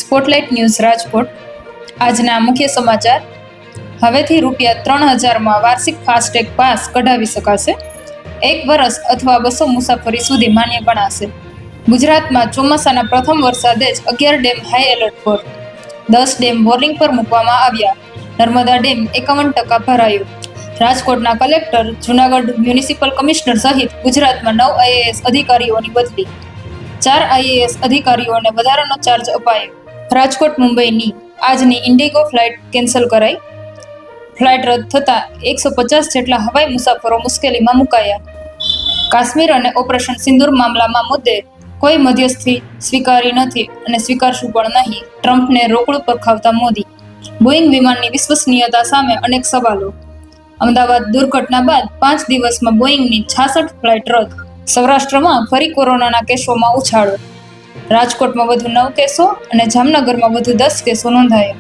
Spotlight news Rajkot. આજના મુખ્ય સમાચાર. હવેથી ₹3000 વાર્ષિક ફાસ્ટેગ પાસ કઢાવી શકાશે. 1 વર્ષ અથવા 200 મુસાફરી સુધી માન્ય ગણાશે. ગુજરાતમાં ચોમાસાના પ્રથમ વરસાદે જ 11 ડેમ હાઈ એલર્ટ પર. 10 ડેમ બોર્ડિંગ પર મૂકવામાં આવ્યા. નર્મદા ડેમ 51% ભરાયો. રાજકોટના કલેક્ટર, જૂનાગઢ મ્યુનિસિપલ કમિશનર સહિત ગુજરાતમાં 9 આઈએએસ અધિકારીઓની બદલી. 4 આઈએએસ અધિકારીઓને વધારાનો ચાર્જ અપાયો. રાજકોટ મુંબઈની આજની ઇન્ડિગો ફ્લાઇટ કેન્સલ કરાઈ. ફ્લાઇટ રદ થતાં 150 જેટલા હવાઈ મુસાફરો મુશ્કેલીમાં મુકાયા. કાશ્મીર અને ઓપરેશન સિંદૂર મામલામાં મુદ્દે કોઈ મધ્યસ્થી સ્વીકારી નથી અને સ્વીકારશું પણ નહીં. ટ્રમ્પને રોકડું પરખાવતા મોદી. બોઇંગ વિમાનની વિશ્વસનીયતા સામે અનેક સવાલો. અમદાવાદ દુર્ઘટના બાદ 5 દિવસમાં બોઇંગની 66 ફ્લાઇટ રદ. સૌરાષ્ટ્રમાં ફરી કોરોનાના કેસોમાં ઉછાળો. રાજકોટમાં વધુ 9 કેસો અને જામનગરમાં વધુ 10 કેસો નોંધાયા.